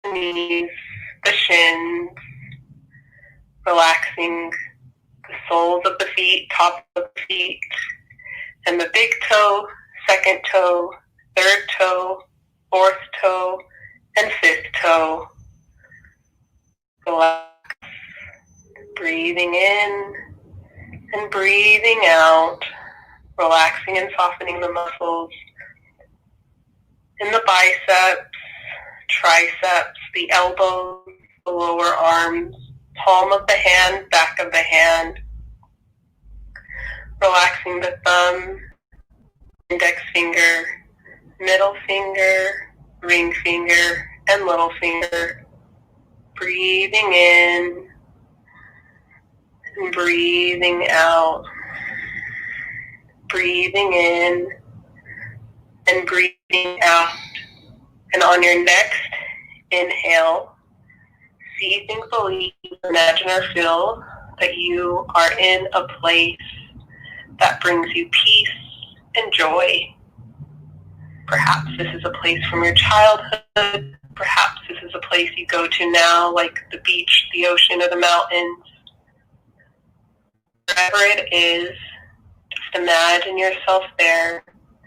the knees, the shins. Relaxing the soles of the feet, top of the feet, and the big toe, second toe, third toe, fourth toe, and fifth toe. Relax. Breathing in and breathing out. Relaxing and softening the muscles in the biceps, triceps, the elbows, the lower arms, palm of the hand, back of the hand. Relaxing the thumb, index finger, middle finger, ring finger, and little finger. Breathing in and breathing out. Breathing in and breathing out. And on your next inhale, see, think, believe, imagine, or feel that you are in a place that brings you peace and joy. Perhaps this is a place from your childhood. Perhaps this is a place you go to now, like the beach, the ocean, or the mountains. Wherever it is, just imagine yourself there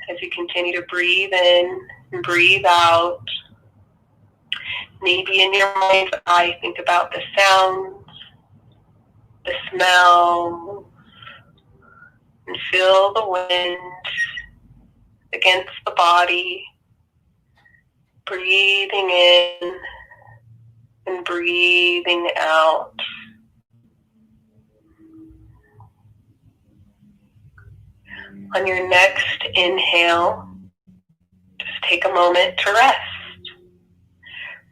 as you continue to breathe in and breathe out. Maybe in your mind's eye, think about the sounds, the smell, and feel the wind against the body. Breathing in and breathing out. On your next inhale, just take a moment to rest.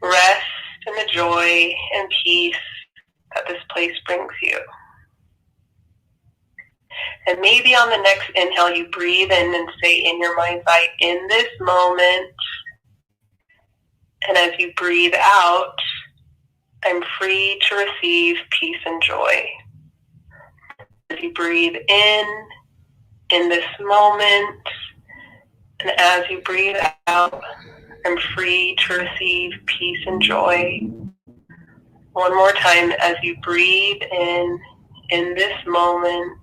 Rest in the joy and peace that this place brings you. And maybe on the next inhale, you breathe in and say in your mind's eye, in this moment. And as you breathe out, I'm free to receive peace and joy. As you breathe in this moment, and as you breathe out, I'm free to receive peace and joy. One more time, as you breathe in this moment,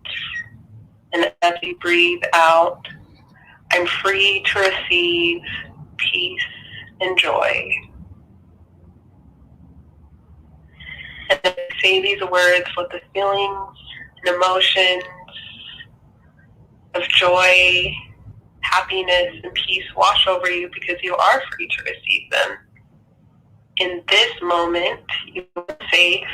and as you breathe out, I'm free to receive peace and joy. And then say these words, let the feelings and emotions of joy, happiness, and peace wash over you, because you are free to receive them. In this moment, you are safe.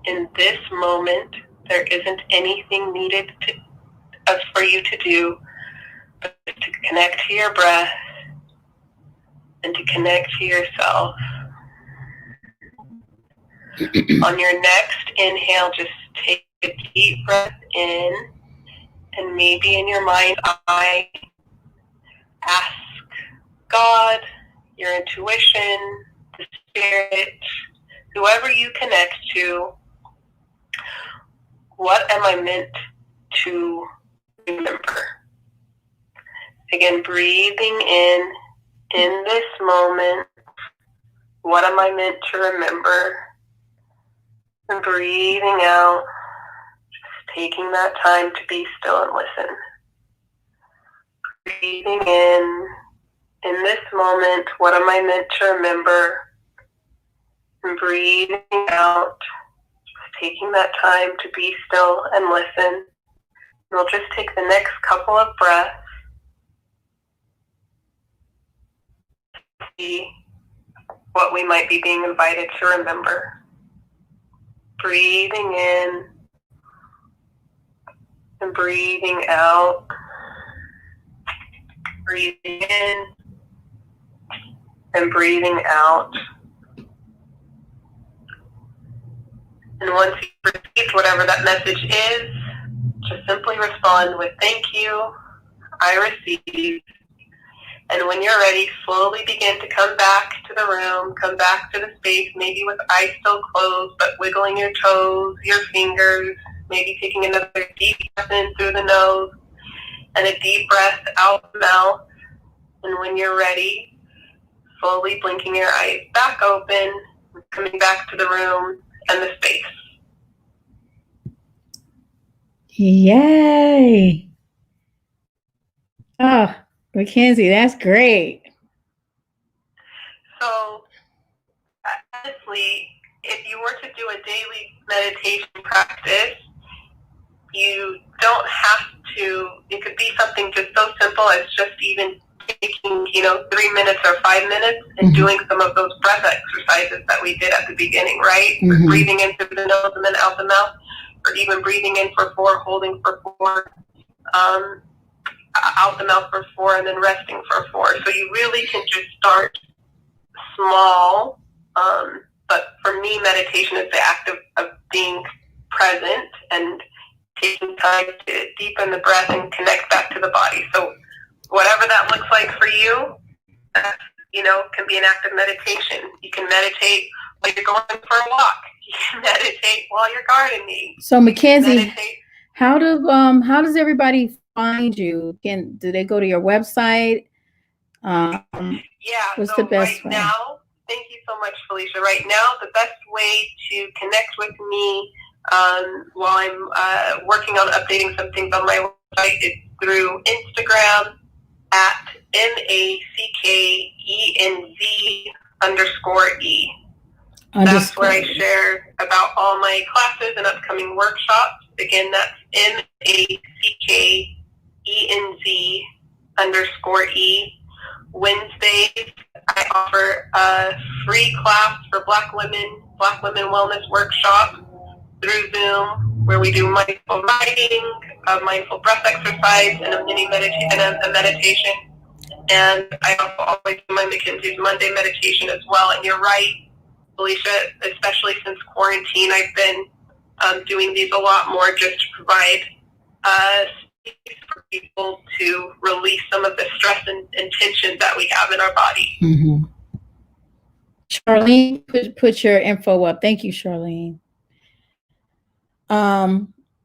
In this moment, there isn't anything needed for you to do but to connect to your breath and to connect to yourself. On your next inhale, just take a deep breath in, and maybe in your mind's eye, ask God, your intuition, the spirit, whoever you connect to, what am I meant to remember? Again, breathing in this moment, what am I meant to remember? And breathing out, just taking that time to be still and listen. Breathing in this moment, what am I meant to remember? And breathing out, just taking that time to be still and listen. And we'll just take the next couple of breaths to see what we might be being invited to remember. Breathing in and breathing out. breathing in and breathing out. And once you've received whatever that message is, just simply respond with thank you, I receive. And when you're ready, slowly begin to come back to the room, come back to the space, maybe with eyes still closed, but wiggling your toes, your fingers, maybe taking another deep breath in through the nose and a deep breath out the mouth. And when you're ready, slowly blinking your eyes back open, coming back to the room and the space.
Yay. Oh, Mackenzie, that's great.
So, honestly, if you were to do a daily meditation practice, you don't have to, it could be something just so simple as just even taking, 3 minutes or 5 minutes and doing some of those breath exercises that we did at the beginning, right? Breathing in through the nose and then out the mouth, or even breathing in for 4, holding for 4, out the mouth for 4, and then resting for 4. So you really can just start small. But for me, meditation is the act of being present and taking time to deepen the breath and connect back to the body. So whatever that looks like for you, can be an act of meditation. You can meditate while you're going for a walk. You can meditate while you're gardening.
So Mackenzie, how does everybody find you? Do they go to your website? What's the best way?
Now, thank you so much, Felicia. Right now, the best way to connect with me while I'm working on updating some things on my website is through Instagram at MACKENZ_E. That's where I share about all my classes and upcoming workshops. Again, that's MACKENZ_E. Wednesdays, I offer a free class for Black Women Wellness Workshop through Zoom, where we do mindful writing, a mindful breath exercise, and a meditation. And I also always do my Mackenzie's Monday meditation as well. And you're right, Felicia, especially since quarantine, I've been doing these a lot more just to provide space for people to release some of the stress and tension that we have in our body.
Charlene, put your info up. Thank you, Charlene.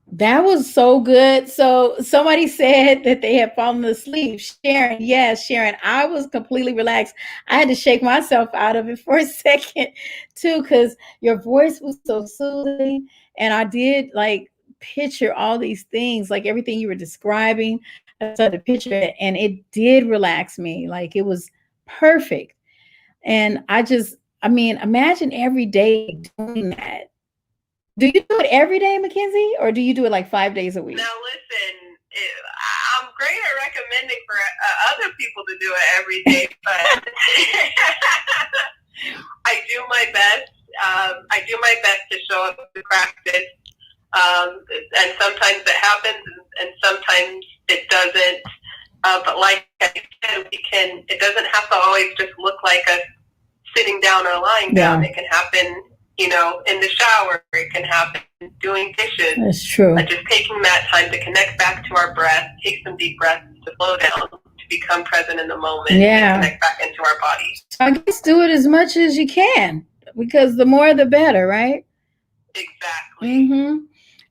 That was so good. So somebody said that they had fallen asleep. Sharon, yes, Sharon, I was completely relaxed. I had to shake myself out of it for a second too, because your voice was so soothing. And I did picture all these things, like everything you were describing. I started to picture it, and it did relax me. Like, it was perfect. And imagine every day doing that. Do you do it every day, Mackenzie, or do you do it like 5 days a week?
Now, listen, I'm great at recommending for other people to do it every day, but I do my best. I do my best to show up to practice, and sometimes it happens, and sometimes it doesn't. But like I said, it doesn't have to always just look like us sitting down or lying down. It can happen, in the shower. It can happen doing dishes.
That's true.
Just taking that time to connect back to our breath, take some deep breaths to slow down, to become present in the moment, and connect back into our bodies.
I guess do it as much as you can, because the more the better, right?
Exactly.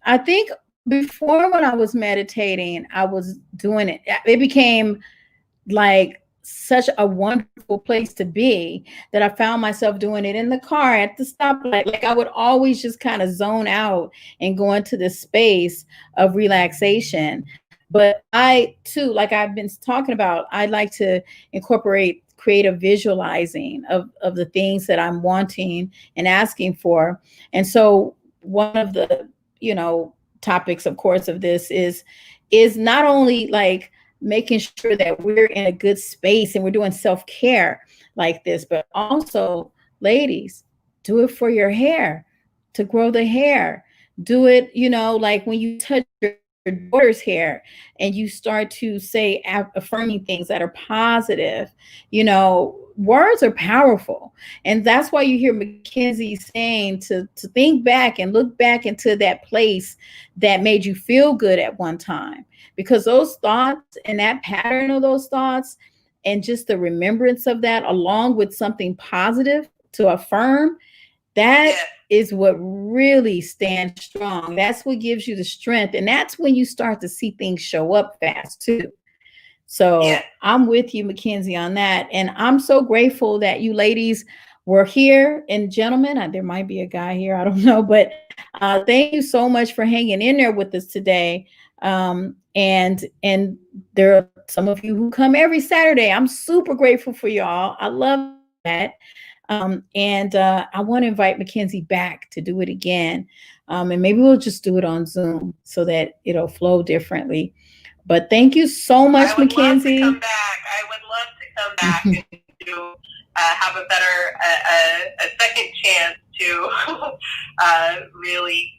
I think before, when I was meditating, I was doing it. It became like such a wonderful place to be that I found myself doing it in the car, at the stoplight. Like, I would always just kind of zone out and go into this space of relaxation. But I too, like I've been talking about, I like to incorporate creative visualizing of the things that I'm wanting and asking for. And so one of the, topics, of course, of this is not only like making sure that we're in a good space and we're doing self-care like this, but also, ladies, do it for your hair, to grow the hair. Do it, like when you touch your your daughter's hair and you start to say affirming things that are positive, words are powerful. And that's why you hear Mackenzie saying to think back and look back into that place that made you feel good at one time, because those thoughts and that pattern of those thoughts and just the remembrance of that, along with something positive to affirm, that is what really stands strong. That's what gives you the strength. And that's when you start to see things show up fast too. So I'm with you, Mackenzie, on that. And I'm so grateful that you ladies were here. And gentlemen, there might be a guy here, I don't know, but thank you so much for hanging in there with us today. And there are some of you who come every Saturday. I'm super grateful for y'all. I love that. And I want to invite Mackenzie back to do it again. And maybe we'll just do it on Zoom so that it'll flow differently. But thank you so much, Mackenzie.
I would love to come back and to have a second chance to really,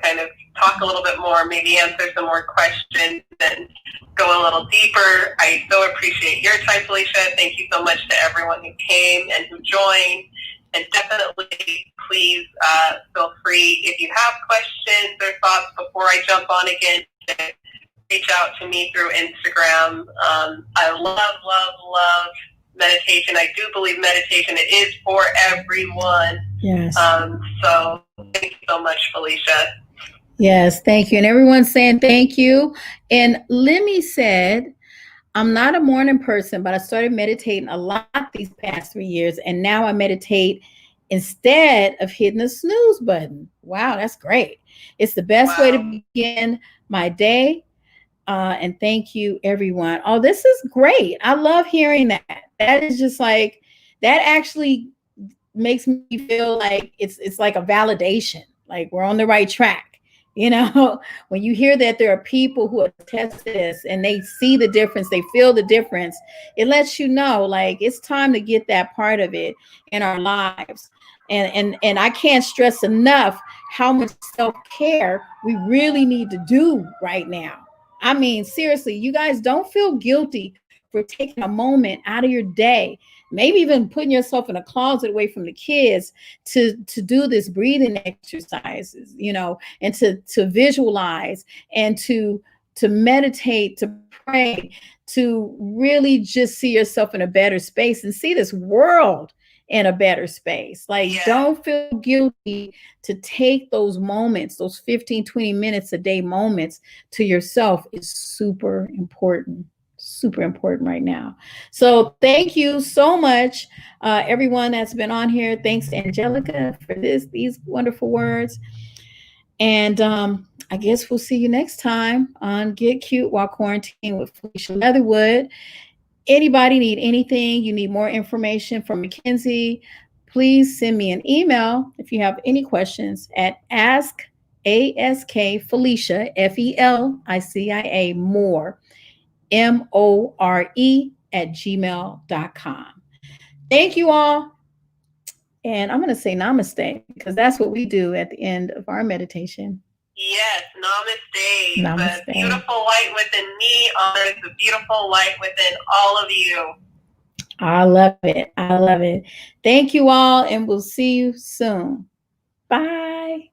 kind of talk a little bit more, maybe answer some more questions and go a little deeper. I so appreciate your time, Felicia. Thank you so much to everyone who came and who joined. And definitely, please feel free, if you have questions or thoughts before I jump on again, to reach out to me through Instagram. I love meditation. I do believe meditation is for everyone.
Yes.
So thank you so much, Felicia.
Yes, thank you. And everyone's saying thank you. And Lemmy said, I'm not a morning person, but I started meditating a lot these past 3 years. And now I meditate instead of hitting the snooze button. Wow, that's great. It's the best way to begin my day. And thank you, everyone. Oh, this is great. I love hearing that. That is just like, that actually makes me feel like it's like a validation, like we're on the right track. When you hear that there are people who attest to this and they see the difference, they feel the difference, it lets you know, like, it's time to get that part of it in our lives. And I can't stress enough how much self-care we really need to do right now. I mean, seriously, you guys don't feel guilty for taking a moment out of your day, maybe even putting yourself in a closet away from the kids to do this breathing exercises, and to visualize and to meditate, to pray, to really just see yourself in a better space and see this world in a better space. Like, don't feel guilty to take those moments, those 15, 20 minutes a day moments to yourself is super important right now. So thank you so much, everyone that's been on here. Thanks to Angelica for these wonderful words. And I guess we'll see you next time on Get Cute While Quarantining with Felicia Leatherwood. Anybody need anything, you need more information from Mackenzie, please send me an email if you have any questions at askfelicia, Felicia, more, MORE @gmail.com. Thank you all. And I'm going to say namaste, because that's what we do at the end of our meditation.
Yes, namaste.
Namaste.
The beautiful light within me honors the beautiful light within all of you.
I love it. I love it. Thank you all, and we'll see you soon. Bye.